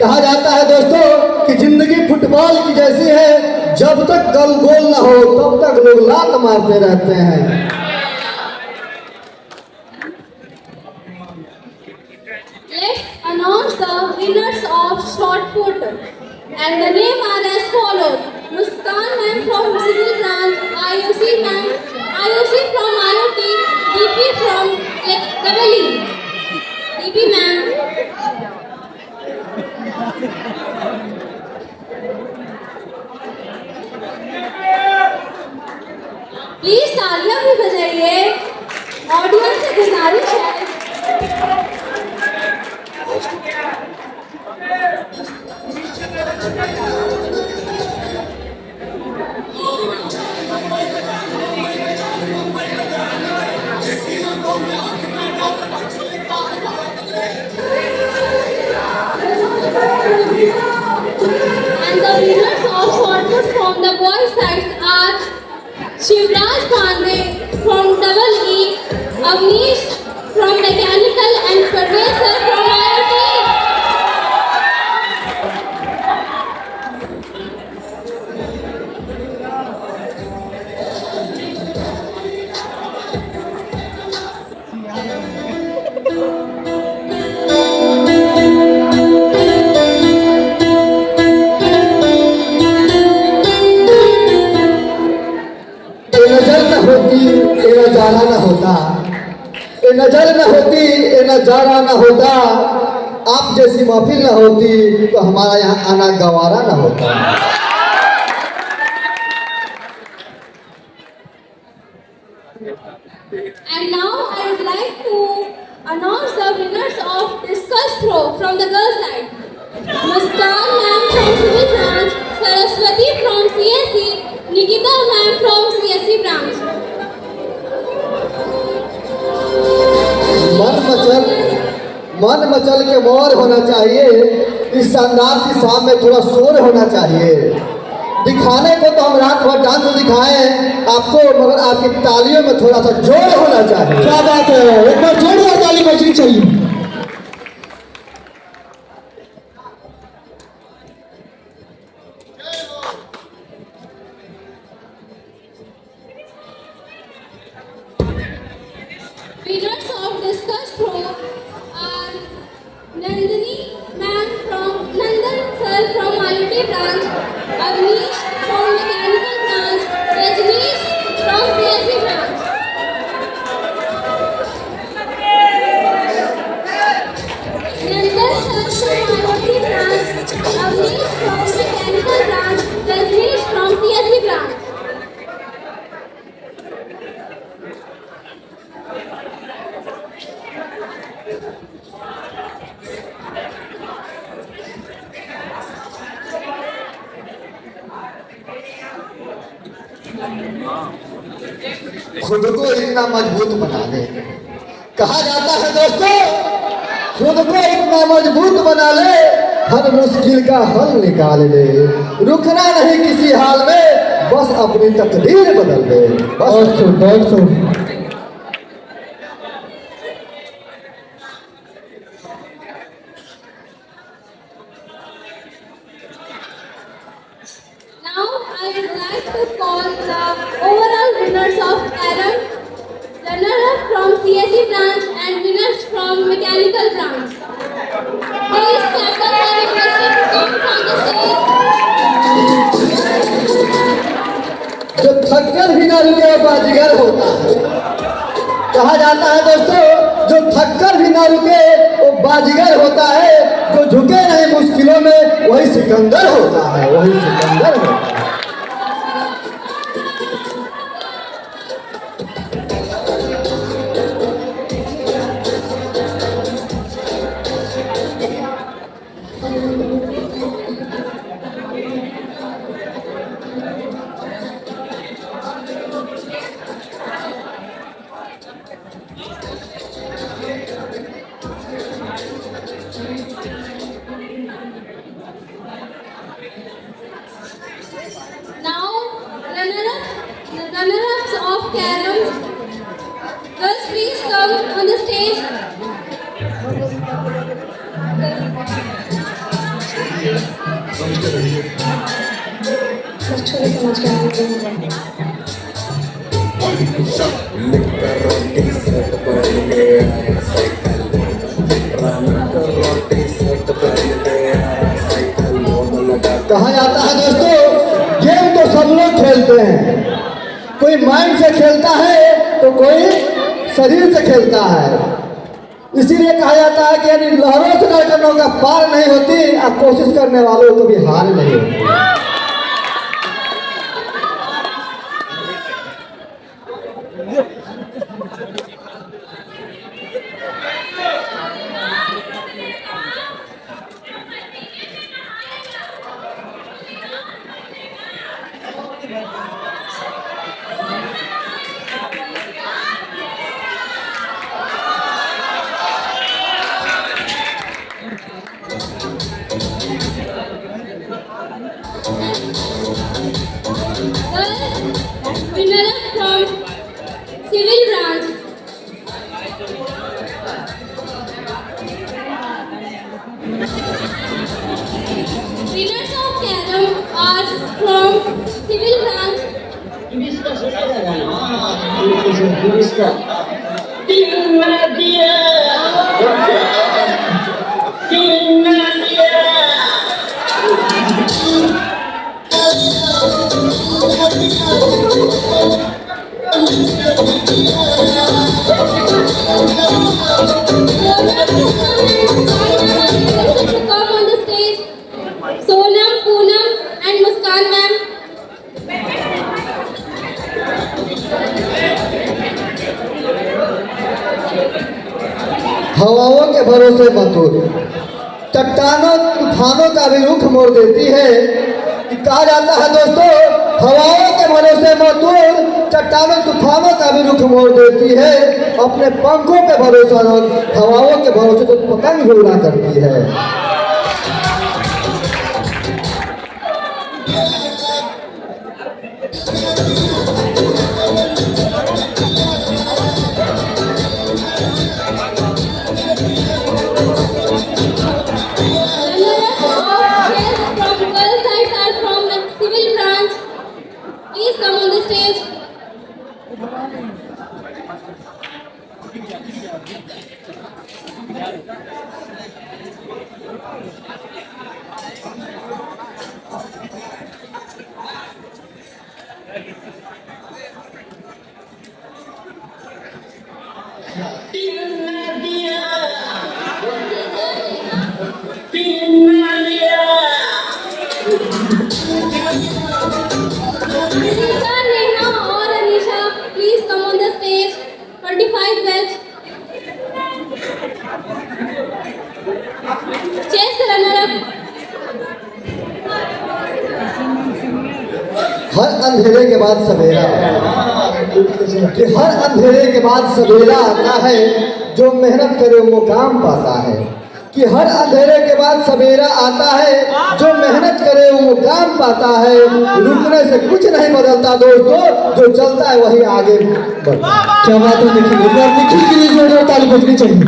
कहा जाता है दोस्तों कि जिंदगी फुटबॉल की जैसी है, जब तक गोल गोल ना हो तब तक लोग लात मारते रहते हैं। Let's announce the winners of shot put, and the name are as follows: Muskan ma'am from Civil Branch, IOC from IoT, DP from Double E. DP ma'am. Please तालियां भी बजाइए, ऑडियंस से गुजारिश है। And the winners of shot put from the boys' side are Shivraj Pandey from Double E, Avnish from Mechanical, and Parvez sir from IoT. जाना न होता, ये नजर न होती, ये नजारा न होता, आप जैसी महफिल न होती तो हमारा यहाँ आना गवारा न होता। And now I would like to announce the winners of discus throw from the girls' side. Muskan ma'am from Civil Branch, Saraswati from CSE, Nikita ma'am from CSE Branch. मन मचल के मोर होना चाहिए, इस शानदार सी शाम में थोड़ा शोर होना चाहिए। दिखाने को तो हम रात भर डांस दिखाएं आपको, मगर आपकी तालियों में थोड़ा सा जोर होना चाहिए। क्या बात है, एक बार जोरदार ताली बजनी चाहिए। Winners of discus throw are Nandini ma'am from Nandan sir from IoT branch, Avnish from Mechanical branch, Rajneesh from CSE branch. Nandan sir from IoT branch, Avnish from Mechanical branch, Rajneesh from CSE branch. खुद को इतना मजबूत बना ले, कहा जाता है दोस्तों, खुद को इतना मजबूत बना ले, हर मुश्किल का हल निकाल ले, रुकना नहीं किसी हाल में, बस अपनी तकदीर बदल दे। बस Now I would like to call the overall winners of talent, runner-up from CSE branch and winners from Mechanical branch. Please captain are requested to come on the stage. जो थककर भी ना रुके बाजीगर होता है। कहा जाता है दोस्तों, जो थककर भी ना रुके वो बाजीगर होता है, जो झुके नहीं मुश्किलों में वही सिकंदर होता है, वही सिकंदर होता है। बस छोटे समझ के आगे कहा जाता है दोस्तों, गेम तो सब लोग खेलते हैं, कोई माइंड से खेलता है तो कोई शरीर से खेलता है। इसीलिए कहा जाता है कि यदि लहरों से लड़कों का पार नहीं होती, अब कोशिश करने वालों को भी हार नहीं होती। winner from civil branch. Winners of carom are from civil branch. To come on the stage, Sonam, Poonam and Muskan ma'am. हवाओं के भरोसे मत उड़, चट्टानों तूफानों का भी रुख मोड़ देती है। कि कहा जाता है दोस्तों, हवाओं के भरोसे मत उड़, चट्टानों तूफानों का भी रुख मोड़ देती है। अपने पंखों पे भरोसा न, हवाओं के भरोसे तो पतंग भी उड़ा करती है। From girls sides are from civil branch. Please come on the stage. Nisha, Neha or Anisha, please come on the stage. 25 batch. Chess runner-up. हर अंधेरे के बाद सवेरा, कि हर अंधेरे के बाद सवेरा आता है, जो मेहनत करे वो मुकाम पाता है। कि हर अंधेरे के बाद सवेरा आता है, जो मेहनत करे वो मुकाम पाता है। रुकने से कुछ नहीं बदलता दोस्तों, जो चलता है वही आगे बढ़ता है। क्या बात है, निखिल, निखिल के लिए जोरदार ताली बजनी चाहिए।